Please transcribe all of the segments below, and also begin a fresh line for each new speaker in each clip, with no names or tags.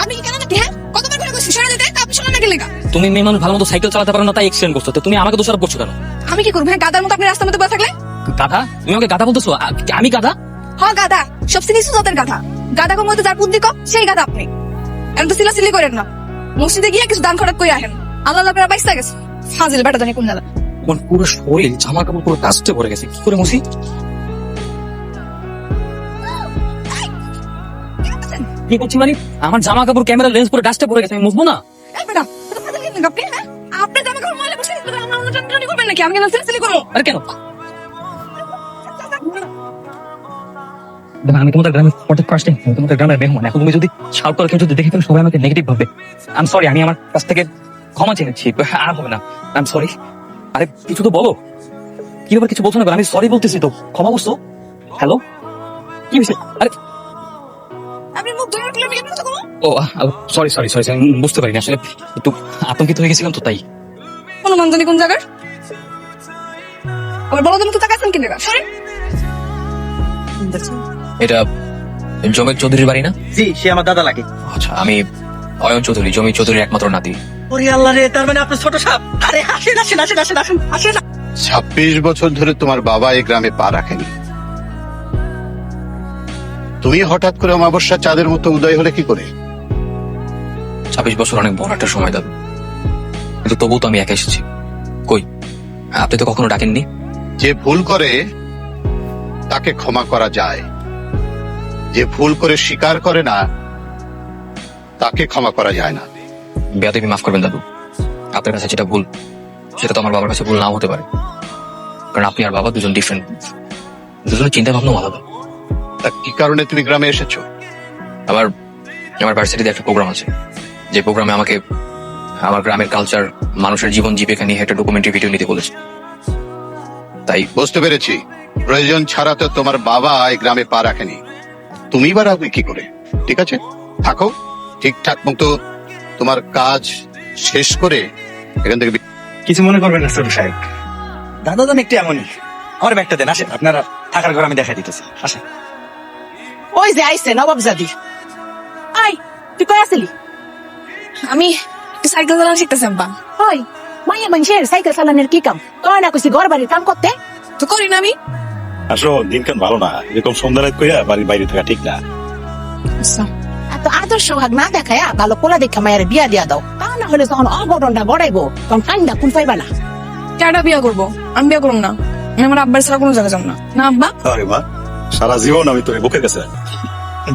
আমি কি কেন নাকি? হ্যাঁ, কতবার করে কইছি সরে যেতে, আপনি শুনেন না কি লেগা?
তুমি মেয়ে মানুষ ভালো মতো সাইকেল চালাতে পারো না, তাই অ্যাক্সিডেন্ট করছো। তো তুমি আমাকে দোষারোপ করছো কেন?
আমি কি করবো? হ্যাঁ, গাদার মতো আপনি রাস্তার মধ্যে বসে থাকলে?
গাধা? তুমি আমাকে গাধা বলতেছো? আমি গাধা?
হ্যাঁ গাদা, সবচেয়ে নিচু জাতের গাধা। গাদা কম হইতে যার বুদ্ধি কম, সেই গাদা আপনি। এখন তো সিলাসিলি করেন না, মসজিদে গিয়ে কিছু দান খরচ করে আহেন। আল্লাহ আপনারা বাইসা গেছে। ফাজিল বেটা জানি কোন জায়গা।
তোমার পুরো শরীর জামা কাপড় পুরো কাস্টে ভরে গেছে, কি করে মুছি? কি করছি মানে? আমার জামা কাপড় ক্যামেরা লেন্স পুরো ডাস্টে ভরে গেছে, আমি মুছবো না?
এই বেটা, এত ফাজিল কেন আপনি? হ্যাঁ, আপনি জামা কাপড় ময়লা বসে দিবেন, আমার মতো টানটানি করবেন নাকি? আমি কেন সিলাসিলি করবো?
আরে কেন? দেখো, আমি তোমাদের গ্রামের প্রত্যেক ফার্স্টে তোমাদের গ্রামের মেহমান। এখন তুমি যদি শাউট করে কেউ যদি দেখে ফেলো, সবাই আমাকে নেগেটিভ ভাববে। আই এম সরি, আমি আমার কাছ থেকে ক্ষমা চেয়ে নিচ্ছি, আর হবে না। I am sorry. আরে কিছু তো বলো, কি ব্যাপার? কিছু বলছো না? আমি সরি বলতেছি তো, ক্ষমা করছো? হ্যালো, কি হয়েছে? আরে
আপনি মুখ ধরে রাখলে আমি কেন কথা বলবো?
ও সরি সরি সরি, আমি বুঝতে পারিনি আসলে, একটু আতঙ্কিত হয়ে গেছিলাম তো তাই।
অনুমান জানি কোন জায়গার। আমার বড়দের মতো তাকাচ্ছেন কি লেগা? সরি।
এটা জমির চৌধুরীর বাড়ি না?
জি, সে আমার দাদা লাগে।
আচ্ছা, আমি অয়ন চৌধুরী, জমি চৌধুরীর একমাত্র নাতি।
ওরে আল্লাহ রে, তার মানে আপনার ছোট সাপ। আরে আসেন আসেন আসেন আসেন আসেন আসেন।
26 বছর ধরে তোমার বাবা এই গ্রামে পা রাখেনি, তুমি হঠাৎ করে অমাবস্যা চাঁদের মতো উদয় হলে কি করে?
26 বছর অনেক বড় একটা সময় দাদু, কিন্তু তবুও তো আমি একা এসেছি। কই, আপনি তো কখনো ডাকেননি।
যে ভুল করে তাকে ক্ষমা করা যায়, যে ভুল করে স্বীকার করে না তাকে ক্ষমা করা যায় না।
বেয়াদবি মাফ করবেন দাদু, আপনার কাছে যেটা ভুল সেটা তো আমার বাবার কাছে ভুল নাও হতে পারে, কারণ আপনি আর বাবা দুজন ডিফারেন্ট, দুজনের চিন্তা ভাবনাও আলাদা।
তা কি কারণে তুমি গ্রামে এসেছো?
আমার ভার্সিটিতে একটা প্রোগ্রাম আছে, যে প্রোগ্রামে আমাকে আমার গ্রামের কালচার, মানুষের জীবন জীবিকা নিয়ে একটা ডকুমেন্টারি ভিডিও নিতে বলেছে। তাই
বুঝতে পেরেছি, প্রয়োজন ছাড়া তো তোমার বাবা এই গ্রামে পা রাখেনি, তুমি বা রাখবে কি করে? ঠিক আছে, থাকো, ঠিকঠাক মতো তোমার কাজ শেষ করে এখান থেকে
কিছু মনে করবেন না ছোট সাহেব, দাদা জান একটু এমনই। আমার ব্যাগটা দেন, আসেন, আপনারা থাকার ঘর আমি দেখা দিতেছি, আসেন।
ওই যে আইসে নবাবজাদি। আই, তুই কই আসলি?
আমি একটু সাইকেল চালানো শিখতেছি আব্বা।
ওই মাইয়া মানুষের সাইকেল চালানোর কি কাম? তোর না কইছি ঘর বাড়ির কাম করতে।
তো করি না আমি।
আসো, দিনকাল ভালো না, এরকম সন্ধ্যা রাত কইরা বাড়ির বাইরে থাকা ঠিক না।
আচ্ছা,
এত আদর্শ ভাগ না দেখায়া ভালো পোলা দেখা মায়ের বিয়া দিয়া দাও, তা না হলে যখন অঘটনটা গড়াইবো তখন কান্না কোন পাইবা না।
কেডা বিয়া করবো? আমি বিয়া করবো না, আমি আমার আব্বার ছাড়া কোনো জায়গায় যাবো না। না আব্বা,
আরে মা, সারা জীবন আমি তোর বুকের কাছে রাখবো।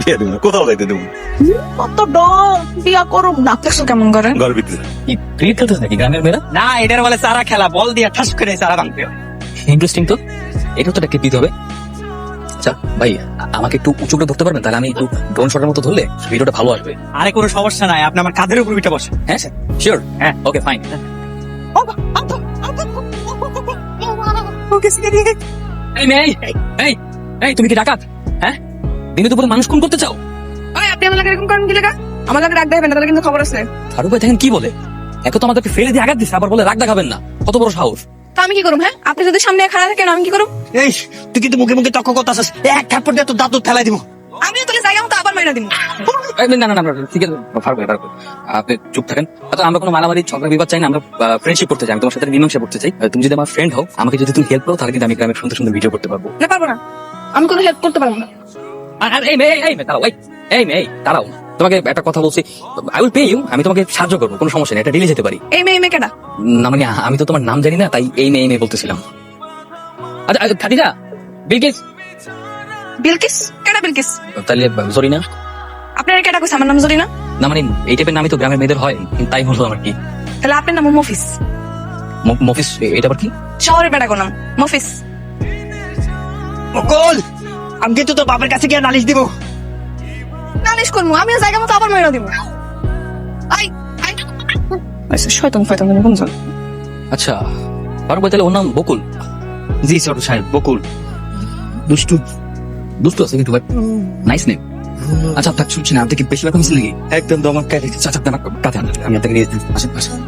বিয়ে দেবো না, কোথাও যাইতে দেবো না।
কত ডর, বিয়া করুম না।
দেখছো কেমন করে?
ঘর ভিতরে
কি ক্রিকেট খেলতেছে নাকি গ্রামের মেয়েরা?
না, এটার বলে চারা খেলা, বল দিয়ে ঠাস করে চারা ভাঙতে হয়।
ইন্টারেস্টিং তো, এটা তো একটা দিতে হবে। আচ্ছা ভাই, আমাকে একটু উঁচু করে ধরতে পারবেন? তাহলে আমি একটু ড্রোন শটের মতো ধরলে ভিডিওটা ভালো আসবে।
আরে কোনো সমস্যা নাই, আপনি আমার কাঁধের উপর পিঠে বসেন।
হ্যাঁ স্যার, শিওর। হ্যাঁ, ওকে ফাইন। এই মেয়ে, এই এই, তুমি কি ডাকাত? হ্যাঁ, দিনে দুপুরে মানুষ খুন করতে চাও?
ওই আপনি আমার লাগে এরকম করেন কি লেগা? আমার লাগে রাগ দেবেন না, তাহলে কিন্তু খবর আছে।
ফারুক ভাই দেখেন কি বলে, একে তো আমাদেরকে ফেলে দিয়ে আঘাত দিচ্ছে, আবার বলে রাগ দেখাবেন না। কত বড় সাহস!
তা আমি কি করুম? হ্যাঁ, আপনি যদি সামনে খাড়া থাকেন আমি কি করুম?
এই, তুই কিন্তু মুখে মুখে তর্ক করতেছিস, এক থাপ্পড় দিয়ে তোর দাঁত ঠেলাই দিব।
আমিও তাহলে জায়গা মতো আবার মাইরা দিব।
এই, না না না না, ঠিক আছে ফারুক ভাই, ফারুক ভাই, আপনি চুপ থাকেন। আচ্ছা, আমরা কোনো মারামারি ঝগড়া বিবাদ চাই না, আমরা ফ্রেন্ডশিপ করতে চাই। আমি তোমার সাথে মীমাংসা করতে চাই। তুমি যদি আমার ফ্রেন্ড হও, আমাকে যদি তুমি হেল্প করো, তাহলে কিন্তু আমি গ্রামের সুন্দর সুন্দর ভিডিও করতে পারবো।
না পারবো না, আমি কোনো হেল্প করতে পারবো না।
আর এই মেয়ে, এই মেয়ে দাঁড়াও, এই মেয়ে দাঁড়াও, তোমাকে একটা কথা বলছি, আই উইল পে ইউ, আমি তোমাকে সাহায্য করবো, কোনো সমস্যা নেই, এটা ডিলে যেতে পারি।
এই মেয়ে কেডা?
না মানে আমি তো তোমার নাম জানি না, তাই এই মেয়ে বলতেছিলাম। আচ্ছা খাদিজা, বিলকিস।
বিলকিস? কেডা বিলকিস?
তাহলে জরিনা।
আপনার কেডা কইছে আমার নাম জরিনা?
না মানে এই টাইপের নামই তো গ্রামের মেয়েদের হয়, তাই বললো আমার কি।
তাহলে আপনার নাম মফিস।
মফিস? এটা আবার কি?
শহরের বেড়া কোন নাম মফিস।
বকল, আমি কিন্তু তোর বাবার কাছে গিয়ে নালিশ দিব।
নালিশ করবো? আমিও জায়গা মতো আবার মাইরা দিব। আই আই, আচ্ছা শয়তান ফয়তান কোন জন?
আচ্ছা ফারুক ভাই, তাহলে ওর নাম বকুল?
জি ছোট সাহেব, বকুল।
দুষ্টু দুষ্টু আছে কিন্তু, নাইস নেম। আচ্ছা আপনার শুনছি না, আপনি কি বেশি ব্যাপার মিছিল নাকি?
একদম তো আমার কাছে।
আচ্ছা আপনার কাছে আমি আপনাকে নিয়ে যেতে আসেন আসেন।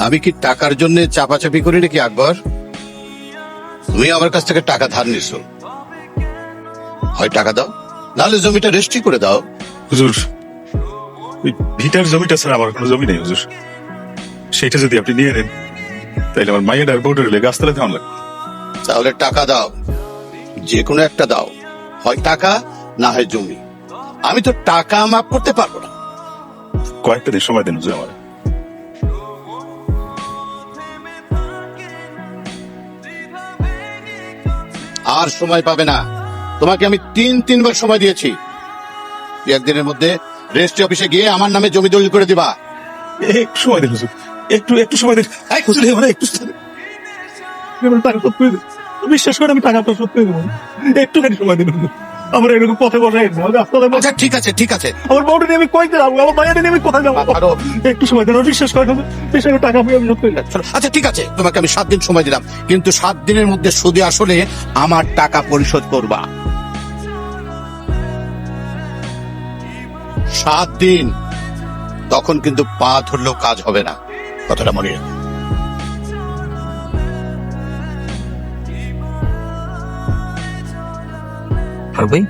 আমি কি টাকার জন্য চাপাচাপি করি নাকি আকবর? তুমি আমার কাছ থেকে টাকা ধার নিছো, হয় টাকা দাও, নাহলে জমিটা রেজিস্ট্রি করে দাও।
হুজুর, ওই ভিটার জমিটা ছাড়া আমার কোনো জমি নেই হুজুর। সেটা যদি আপনি নিয়ে নেন তাহলে আমার মায়ের আর বউটার হলে গাছতলা ধান লাগবে।
তাহলে টাকা দাও, যে কোনো একটা দাও, হয় টাকা না হয় জমি। আমি তো টাকা মাফ করতে পারবো না।
কয়েকটা দিন সময় দেন হুজুর আমার।
আর সময় পাবে না, তোমাকে আমি তিনবার সময় দিয়েছি। একদিনের মধ্যে রেজিস্ট্রি অফিসে গিয়ে আমার নামে জমি দলিল করে দিবা।
একটু সময় দিন হুজুর, একটু সময় দিন।
এই হুজুর,
মানে একটু সময় দিন। আমার টাকা শোধ করে দিন। বিশ্বাস করে আমি টাকা আপনার শোধ করে দেবো। একটুখানি সময় দিন হুজুর। আমার এরকম পথে বসাই না,
আচ্ছা ঠিক আছে ঠিক আছে,
আমার বউটা নিয়ে আমি কয়েকদিন যাবো, আমার মায়ের নিয়ে আমি কোথায় যাবো?
আরো
একটু সময় দেন, বিশ্বাস করেন হুজুর। বিশ্বাস করে টাকা আমি শোধ করে দিচ্ছি।
আচ্ছা ঠিক আছে, তোমাকে আমি 7 দিন সময় দিলাম, কিন্তু 7 দিনের মধ্যে সুদে আসলে আমার টাকা পরিশোধ করবা। 7 দিন, তখন কিন্তু পা ধরলেও কাজ হবে না, কথাটা মনে রাখো।
ফারুক ভাই,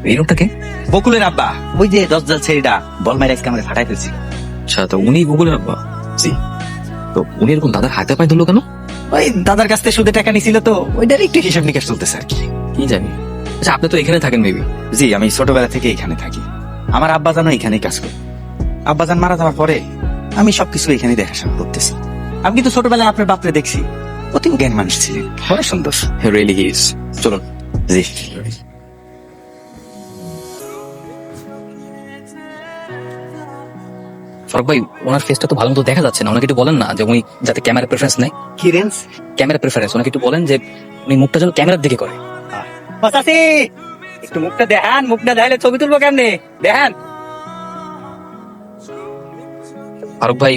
এই লোকটাকে?
বকুলের আব্বা, ওই যে দজ্জাল ছেলেটা বল মাইরা আজকে আমাকে ফাটাই ফেলছিল।
আচ্ছা, তো উনি গুগলের আব্বা?
জি।
তো উনি এরকম দাদার হাতে পায়ে ধরলো কেন?
ওই দাদার কাছ থেকে সুদে টাকা নিছিল তো, ওইটার একটু হিসাব নিকাশ চলতেছে আর কি।
কি জানি। আচ্ছা, আপনি তো এখানে থাকেন মেবি?
জি, আমি ছোটবেলা থেকে এখানে থাকি। আমার আব্বাজানও এখানেই কাজ করে। আব্বাজান মারা যাওয়ার পরে আমি সবকিছু এখানে দেখাশোনা করতেছি। আমি কিন্তু ছোটবেলায় আপনার বাপরে দেখছি, অতি জ্ঞান মানুষ ছিলেন, অনেক সুন্দর।
Really he is. চলুন।
জি।
ফারুক ভাই, ওনার ফেসটা তো ভালো মতো দেখা যাচ্ছে না, ওনাকে একটু বলেন না যে উনি যাতে ক্যামেরা প্রেফারেন্স নেয়।
কি রেঞ্জ?
ক্যামেরা প্রেফারেন্স, ওনাকে একটু বলেন যে উনি মুখটা যেন ক্যামেরার দিকে করে।
বাসাসি, একটু মুখটা দেখান, মুখটা দেখালে ছবি তুলবো কেমনে, দেখান।
ফারুক ভাই,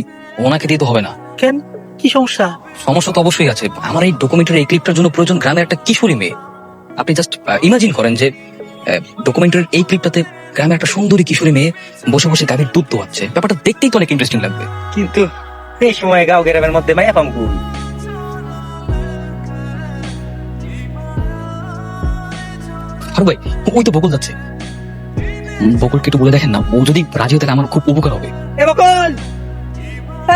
ওনাকে দিয়ে তো হবে না।
কেন, কি সমস্যা?
সমস্যা তো অবশ্যই আছে। আমার এই ডকুমেন্টারি এই ক্লিপটার জন্য প্রয়োজন গ্রামের একটা কিশোরী মেয়ে। আপনি জাস্ট ইমাজিন করেন যে ডকুমেন্টারির এই ক্লিপটাতে গ্রামের একটা সুন্দরী কিশোরী মেয়ে বসে বসে গাভীর দুধ দোয়াচ্ছে। ব্যাপারটা দেখতেই তো অনেক ইন্টারেস্টিং লাগবে।
কিন্তু এই সময় গাঁও গ্রামের মধ্যে মায়া পাঙ্গু।
ফারুক ভাই, ওই তো বকুল যাচ্ছে। বকুলকে একটু বলে দেখেন না, ও যদি রাজি হয়ে থাকে আমার খুব উপকার হবে।
এ বকুল,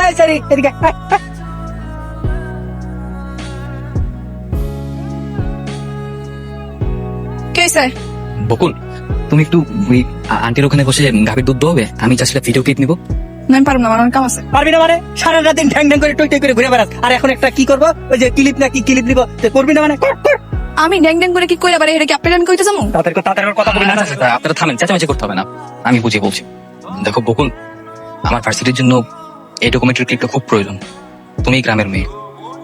এই সরি, এদিকে আয়, আয়।
কে স্যার?
বকুল, তুমি একটু ওই আন্টির ওখানে বসে গাভীর দুধ দোয়াবে, আমি চাচ্ছিলাম ভিডিও ক্লিপ নিবো।
না, আমি পারবো না, আমার অনেক কাম আছে।
পারবি না মানে? সারা রাত দিন ঢ্যাং ঢ্যাং করে টই টই করে ঘুরে বেড়াস, আর এখন একটা কি করবো, ওই যে ক্লিপ না কি ক্লিপ দিব, করবি না মানে? কর, কর।
আমি ড্যাং ড্যাং করে কি কইরা পারে, এটা কি আপনি জান কইতে যাবো?
তাড়াতাড়ি কথা বলি না।
আপনারা থামেন, চেঁচামেচি করতে হবে না, আমি বুঝিয়ে বলছি। দেখো বকুল, আমার ভার্সিটির জন্য এই ডকুমেন্টারি ক্লিপটা খুব প্রয়োজন। তুমি গ্রামের মেয়ে,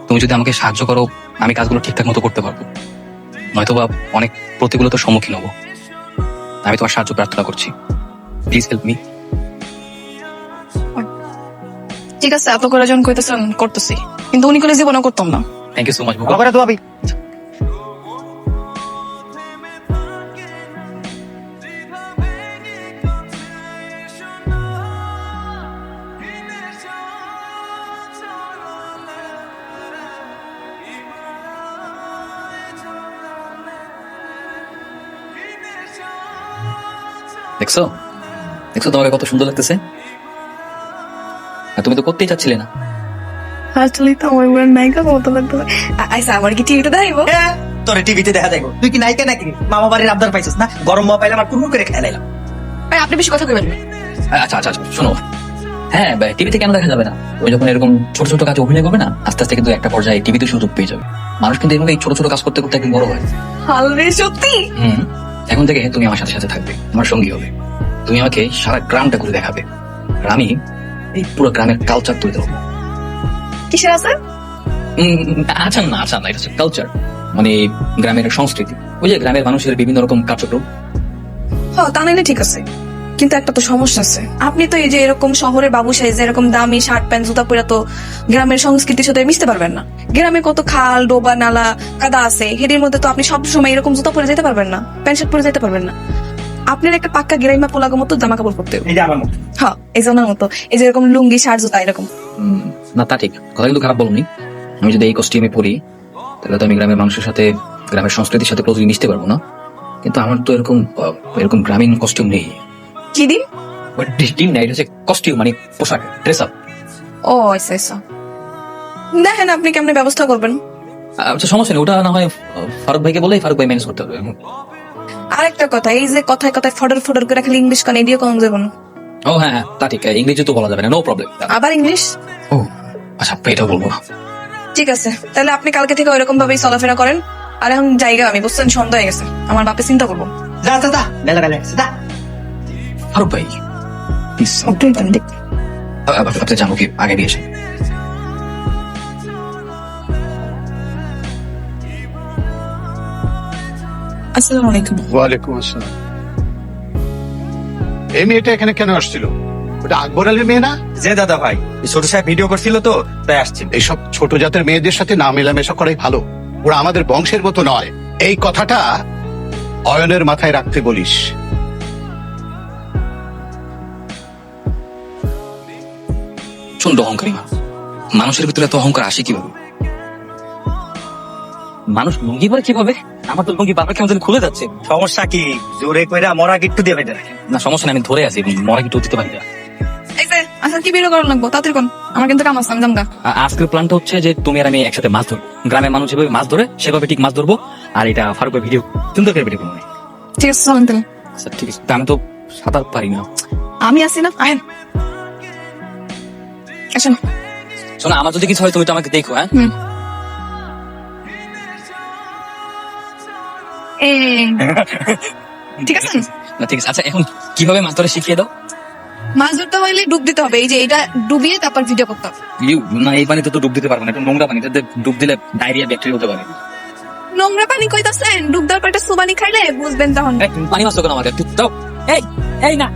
তুমি যদি আমাকে সাহায্য করো, আমি কাজগুলো ঠিকঠাক মতো করতে পারবো, নয়তোবা অনেক প্রতিকূলতার সম্মুখীন হবো। আমি তোমার সাহায্য প্রার্থনা করছি, প্লিজ হেল্প মি।
ঠিক আছে, এত করে যখন কইতেছেন করতেছি, কিন্তু উনি করে জীবনও করতাম না।
থ্যাংক ইউ সো মাচ বকুল।
ভালো করে তো ভাবি।
দেখছো দেখছো তোমাকে কত সুন্দর লাগতেছে, আর তুমি তো করতেই চাচ্ছিলে না।
আসলে তো আমার উপর নায়িকা মতো লাগতো। আচ্ছা, আমার কি টিভিতে দেখাইবো?
তোরে টিভিতে দেখা যাইবো, তুই কি নায়িকা নাকি? মামা বাড়ির আবদার পাইছিস না, গরম মামা পাইলে আমার টুকরো করে খেয়ে নিলাম।
ভাই, আপনি বেশি কথা কইবেন না।
আচ্ছা আচ্ছা আচ্ছা, শোনো, হ্যাঁ টিভিতে কেন দেখা যাবে না? তুমি যখন এরকম ছোট ছোট কাজে অভিনয় করবে না, আস্তে আস্তে কিন্তু একটা পর্যায়ে টিভিতে সুযোগ পেয়ে যাবে। মানুষ কিন্তু এরকম এই ছোট ছোট কাজ করতে করতে একদিন বড় হয়।
হালরে সত্যি?
এখন থেকে তুমি আমার সাথে সাথে থাকবে, আমার সঙ্গী হবে। তুমি আমাকে সারা গ্রামটা ঘুরে দেখাবে, আর আমি এই পুরো গ্রামের কালচার তুলে ধরবো।
কিসের আছে?
আচ্ছা না, এটা হচ্ছে কালচার, মানে গ্রামের সংস্কৃতি। ওই যে গ্রামের মানুষের বিভিন্ন রকম কার্যক্রম।
হ্যাঁ, তা নাইলে ঠিক আছে, কিন্তু একটা তো সমস্যা আছে। আপনি তো এই যে এরকম শহরের বাবু সাইজে এরকম দামি শার্ট প্যান্ট জুতা পরে তো গ্রামের সংস্কৃতির সাথে মিশতে পারবেন না। গ্রামে কত খাল ডোবা নালা কাদা আছে, হেডির মধ্যে তো আপনি সব সময় এরকম জুতা পরে যেতে পারবেন না, প্যান্ট শার্ট পরে যেতে পারবেন না। আপনার একটা পাক্কা গ্রাইমা পোলাগো মতো জামা কাপড় পরতে হবে।
এই যে আমার মতো।
হ্যাঁ, এই জনের মতো, এই যে এরকম লুঙ্গি শার্ট জুতা এরকম।
না তা ঠিক, কথা কিন্তু খারাপ বলনি। আমি যদি এই কস্টিউমে পরি, তাহলে তো আমি গ্রামের মানুষের সাথে, গ্রামের সংস্কৃতির সাথে প্রতিদিন মিশতে পারবো না। কিন্তু আমার তো এরকম গ্রামীণ কস্টিউম নেই।
কি দিন?
টিম না, এটা হচ্ছে কস্টিউম, মানে পোশাক, ড্রেস আপ।
ও আচ্ছা আচ্ছা, দেখেন আপনি কেমনে ব্যবস্থা করবেন।
আচ্ছা সমস্যা নেই, ওটা না হয় ফারুক ভাইকে বলেই ফারুক ভাই ম্যানেজ করতে হবে।
আরেকটা কথা, এই যে কথায় কথায় ফডর ফডর করে খালি ইংলিশ কান এডিও কম যাবে না।
ও হ্যাঁ হ্যাঁ, তা ঠিক, ইংরেজি তো বলা যাবে না, নো প্রবলেম।
আবার ইংলিশ?
ও আচ্ছা, এটাও বলবো না।
ঠিক আছে, তাহলে আপনি কালকে থেকে ওইরকম ভাবেই চলাফেরা করেন। আর এখন জায়গা আমি বুঝছেন, সন্ধ্যা হয়ে গেছে, আমার বাপে চিন্তা করবো।
যা যা যা, বেলা বেলা যা।
ফারুক ভাই প্লিজ, আপনি জানো কি আগে দিয়ে এসে।
আসসালামু আলাইকুম।
ওয়ালাইকুম আসসালাম। এই মেয়েটা এখানে কেন আসছিল? ওটা আকবর আলীর মেয়ে না?
যে দাদা ভাই, এই ছোট সাহেব ভিডিও করছিল তো, তাই আসছিল।
এইসব ছোট জাতের মেয়েদের সাথে না মেলামেশা করাই ভালো। ওরা আমাদের বংশের মতো নয়। এই কথাটা অয়নের মাথায় রাখতে বলিস।
প্রচন্ড অহংকারী মানুষের ভিতরে এত অহংকার আসে কিভাবে? মানুষ লুঙ্গি পরে কিভাবে? আমার তো লুঙ্গি বাবার কেমন খুলে যাচ্ছে।
সমস্যা কি? জোরে কইরা মরা গিট্টু দেবে না।
না সমস্যা নেই, আমি ধরে আছি, মরা কি দিতে পারি না।
এই যে আচ্ছা, কি বেরো করার লাগবো তাড়াতাড়ি কোন, আমার কিন্তু কাম আছে, আমি জামগা।
আজকের প্ল্যানটা হচ্ছে যে তুমি আর আমি একসাথে মাছ ধরবো। গ্রামের মানুষ যেভাবে মাছ ধরে সেভাবে ঠিক মাছ ধরবো। আর এটা ফারুকের ভিডিও, সুন্দর করে ভিডিও করবো।
ঠিক আছে চলেন তাহলে।
আচ্ছা ঠিক আছে, তা আমি তো সাঁতার পারি না।
আমি আছি না, আয়েন আসেন।
শোনো, আমার যদি কিছু হয় তুমি তো আমাকে দেখো। হ্যাঁ
হুম। ঠিক আছে।
না ঠিক আছে। আচ্ছা এখন কিভাবে মাছ ধরে শিখিয়ে দাও।
মাছ ধরতে হলে ডুব দিতে হবে, এই যে এটা ডুবিয়ে তারপর ভিডিও করতে হবে।
না এই পানিতে তো ডুব দিতে পারবো না, একটু নোংরা পানি, তাতে ডুব দিলে ডায়রিয়া ব্যাকটেরিয়া হতে পারে।
নোংরা পানি কইতাছেন? ডুব দেওয়ার পর একটা সুবানি খাইলে বুঝবেন তখন।
এই, তুমি পানি মাছ কেন আমাকে একটু দাও। এই এই না,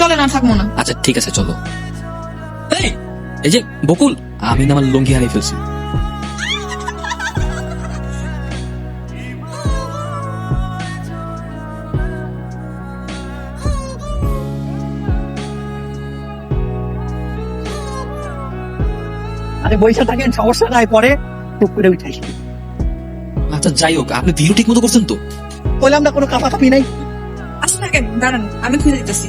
চলে না, থাকবো না।
আচ্ছা ঠিক আছে চলো। এই এই যে বকুল, আমি না আমার লুঙ্গি হারিয়ে ফেলছি।
আরে বইসা থাকেন, সমস্যা নাই, পরে টুক করে উঠাই।
আচ্ছা যাই হোক, আপনি ভিডিও ঠিক মতো করছেন তো?
বললাম না কোনো কাপা কাপি নাই।
আচ্ছা থাকেন, দাঁড়ান আমি খুঁজে দিতেছি।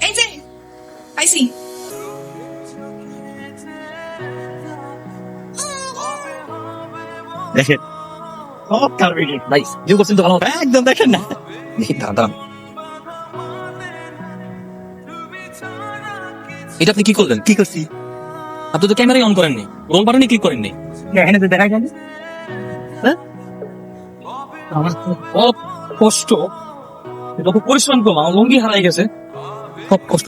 এই যে পাইছি।
দেখেন চমৎকার ভিডিও।
ভাই ভিডিও করছেন তো ভালো মতো?
একদম দেখেন না।
দেখি দাঁড়ান। এটা আপনি কি করলেন?
কি করছি?
আপনি তো ক্যামেরাই অন করেননি, রোল বাটনে ক্লিক করেননি।
এখানে তো দেখা যায়।
আমার তো কষ্ট, যত পরিশ্রম করলাম, আমার লুঙ্গি হারাই গেছে, সব কষ্ট।